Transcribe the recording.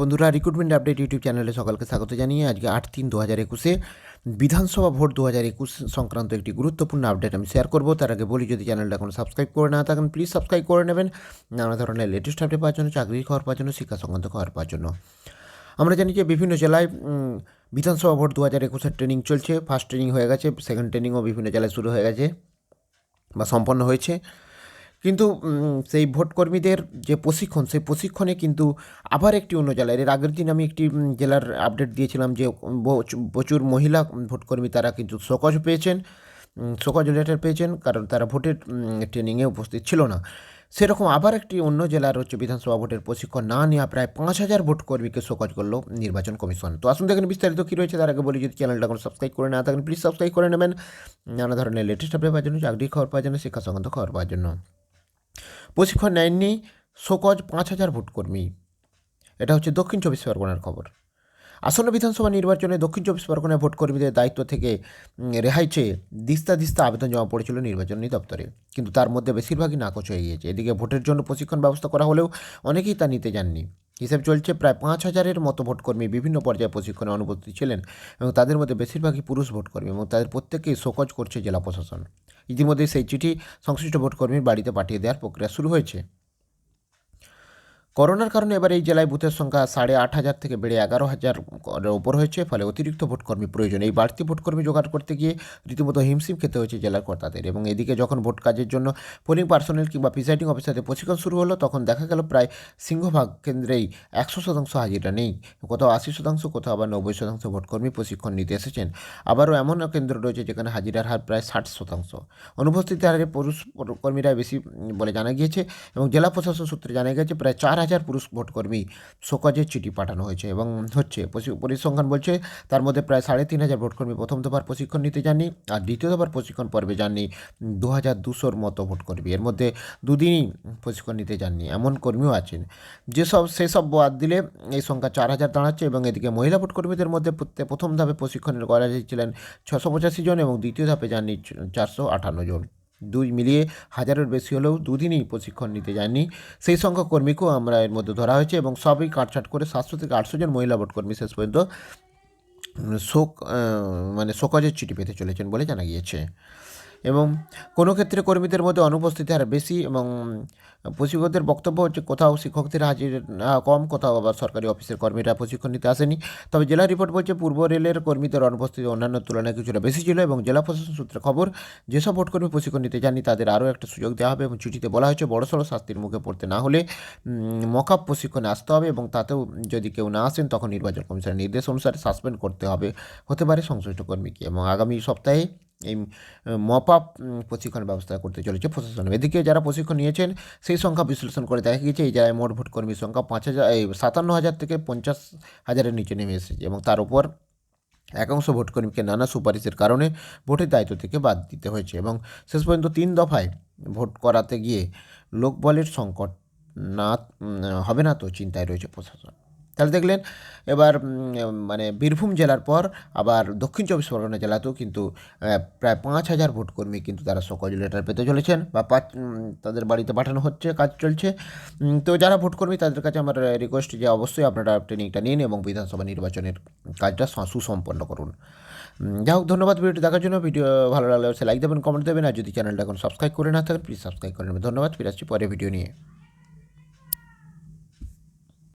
বন্ধুরা, recruitment update YouTube চ্যানেলে সকলকে স্বাগত জানিয়ে আজকে 8/3/2021 বিধানসভা ভোট 2021 সংক্রান্ত একটি গুরুত্বপূর্ণ আপডেট আমি শেয়ার করব। তার আগে বলি, যদি চ্যানেলটা এখন সাবস্ক্রাইব করে না থাকেন প্লিজ সাবস্ক্রাইব করে নেবেন নানা ধরনের লেটেস্ট আপডেট পাওয়ার জন্য, চাকরির খবর পাওয়ার জন্য, শিক্ষা সংক্রান্ত খবর পাওয়ার জন্য। আমরা জানি যে বিভিন্ন জেলায় বিধানসভা ভোট 2021 ট্রেনিং চলছে। ফার্স্ট ট্রেনিং হয়ে গেছে, সেকেন্ড ট্রেনিংও বিভিন্ন জেলায় শুরু হয়ে গেছে বা সম্পন্ন হয়েছে। কিন্তু সেই ভোটকর্মীদের যে প্রশিক্ষণ, সেই প্রশিক্ষণে কিন্তু আবার একটি অন্য জেলায়, এর আগের দিন আমি একটি জেলার আপডেট দিয়েছিলাম যে প্রচুর মহিলা ভোটকর্মী তারা কিন্তু শোকজ পেয়েছেন, শোকজ লেটার পেয়েছেন, কারণ তারা ভোটের ট্রেনিংয়ে উপস্থিত ছিল না। সেরকম আবার একটি অন্য জেলার বিধানসভা ভোটের প্রশিক্ষণ না নেওয়া প্রায় 5,000 ভোটকর্মীকে শোকজ করলো নির্বাচন কমিশন। তো আসুন দেখেন বিস্তারিত কী রয়েছে। তার আগে বলি, যদি চ্যানেলটা এখন সাবস্ক্রাইব করে না থাকেন প্লিজ সাবস্ক্রাইব করে নেবেন নানা ধরনের লেটেস্ট আপডেট পাওয়ার জন্য, চাকরির খবর পাওয়ার জন্য, শিক্ষা সংক্রান্ত খবর পাওয়ার জন্য। প্রশিক্ষণ নেননি শোকজ 5,000 ভোটকর্মী। এটা হচ্ছে দক্ষিণ চব্বিশ পরগনার খবর। আসন্ন বিধানসভা নির্বাচনে দক্ষিণ চব্বিশ পরগনায় ভোটকর্মীদের দায়িত্ব থেকে রেহাই চেয়ে দিস্তা আবেদন জমা পড়েছিল নির্বাচনী দপ্তরে, কিন্তু তার মধ্যে বেশিরভাগই নাকচ হয়ে গিয়েছে। এদিকে ভোটের জন্য প্রশিক্ষণ ব্যবস্থা করা হলেও অনেকেই তা নিতে যাননি। হিসেব চলছে প্রায় 5,000-এর মতো ভোটকর্মী বিভিন্ন পর্যায়ে প্রশিক্ষণে অনুপস্থিত ছিলেন এবং তাদের মধ্যে বেশিরভাগই পুরুষ ভোটকর্মী এবং তাদের প্রত্যেকেই শোকজ করছে জেলা প্রশাসন। ইতিমধ্যে সেই চিঠি সংশ্লিষ্ট ভোটকর্মীর বাড়িতে পাঠিয়ে দেওয়ার প্রক্রিয়া শুরু হয়েছে। করোনার কারণে এবার এই জেলায় বুথের সংখ্যা 8,500 থেকে বেড়ে 11,000-এর ওপর হয়েছে, ফলে অতিরিক্ত ভোটকর্মী প্রয়োজন। এই বাড়তি ভোটকর্মী জোগাড় করতে গিয়ে রীতিমতো হিমশিম খেতে হয়েছে জেলার কর্তাদের। এবং এদিকে যখন ভোট কাজের জন্য পোলিং পার্সোনেল কিংবা প্রিসাইডিং অফিসারদের প্রশিক্ষণ শুরু হলো, তখন দেখা গেল প্রায় সিংহভাগ কেন্দ্রেই 100% হাজিরা নেই, কোথাও 80%, কোথাও আবার 90% ভোটকর্মী প্রশিক্ষণ নিতে এসেছেন। আবারও এমন কেন্দ্র রয়েছে যেখানে হাজিরার হার প্রায় 60%। অনুপস্থিতির হারে পুরুষ কর্মীরা বেশি বলে জানা গিয়েছে এবং জেলা প্রশাসন সূত্রে জানা গেছে প্রায় 4,000 পুরুষ ভোটকর্মী শোকজের চিঠি পাঠানো হয়েছে এবং হচ্ছে। পরিসংখ্যান বলছে তার মধ্যে প্রায় 3,500 ভোটকর্মী প্রথম দফার প্রশিক্ষণ নিতে যাননি, আর দ্বিতীয় দফার প্রশিক্ষণ পর্বে যাননি 2,200-র মতো ভোটকর্মী। এর মধ্যে দুদিনই প্রশিক্ষণ নিতে যাননি এমন কর্মীও আছেন। সেসব বাদ দিলে এই সংখ্যা 4,000 দাঁড়াচ্ছে। এবং এদিকে মহিলা ভোটকর্মীদের মধ্যে প্রথম ধাপে প্রশিক্ষণের করা ছিলেন 685 জন এবং দ্বিতীয় ধাপে যাননি 458 জন। দুই মিলিয়ে 1,000-এর বেশি হলেও দুদিনই প্রশিক্ষণ নিতে যায়নি। সেই সংখ্যক কর্মীকেও আমরা এর মধ্যে ধরা হয়েছে এবং সবই কাটছাট করে 700 থেকে 800 জন মহিলা ভোটকর্মী শেষ পর্যন্ত শোকজের চিঠি পেতে চলেছেন বলে জানা গিয়েছে। এবং কোনো ক্ষেত্রে কর্মীদের মধ্যে অনুপস্থিতি হার বেশি এবং প্রশিক্ষকদের বক্তব্য হচ্ছে কোথাও শিক্ষকদের হাজির কম, কোথাও আবার সরকারি অফিসের কর্মীরা প্রশিক্ষণ নিতে আসেনি। তবে জেলা রিপোর্ট বলছে পূর্ব রেলের কর্মীদের অনুপস্থিতি অন্যান্য তুলনায় কিছুটা বেশি ছিল এবং জেলা প্রশাসন সূত্রে খবর, যেসব ভোটকর্মী প্রশিক্ষণ নিতে যাননি তাদের আরও একটা সুযোগ দেওয়া হবে এবং চিঠিতে বলা হয়েছে বড়সড় শাস্তির মুখে পড়তে না হলে মকআপ প্রশিক্ষণে আসতে হবে এবং তাতেও যদি কেউ না আসেন তখন নির্বাচন কমিশনের নির্দেশ অনুসারে সাসপেন্ড হতে পারে সংশ্লিষ্ট কর্মীকে। এবং আগামী সপ্তাহে এই মপ আপ প্রশিক্ষণ ব্যবস্থা করতে চলেছে প্রশাসন। এদিকে যারা প্রশিক্ষণ নিয়েছেন সেই সংখ্যা বিশ্লেষণ করে দেখা গিয়েছে এই জেলায় মোট ভোটকর্মীর সংখ্যা 57,000 থেকে 50,000-এর নিচে নেমে এসেছে এবং তার উপর একাংশ ভোটকর্মীকে নানা সুপারিশের কারণে ভোটের দায়িত্ব থেকে বাদ দিতে হয়েছে এবং শেষ পর্যন্ত 3 দফায় ভোট করাতে গিয়ে লোকবলের সংকট হবে না তো চিন্তায় রয়েছে প্রশাসন। তাহলে দেখলেন এবার বীরভূম জেলার পর আবার দক্ষিণ চব্বিশ পরগনা জেলাতেও কিন্তু প্রায় 5,000 ভোটকর্মী কিন্তু তারা শোকজ লেটার পেতে চলেছেন বা তাদের বাড়িতে পাঠানো হচ্ছে, কাজ চলছে। তো যারা ভোটকর্মী তাদের কাছে আমার রিকোয়েস্ট যে অবশ্যই আপনারা ট্রেনিংটা নিন এবং বিধানসভা নির্বাচনের কাজটা সুসম্পন্ন করুন। যাই হোক, ধন্যবাদ ভিডিওটি দেখার জন্য। ভিডিও ভালো লাগলে লাইক দেবেন, কমেন্ট দেবেন, আর যদি চ্যানেলটা এখন সাবস্ক্রাইব করে না থাকেন প্লিজ সাবস্ক্রাইব করে নেবেন। ধন্যবাদ, ফিরে আসছি পরে ভিডিও নিয়ে।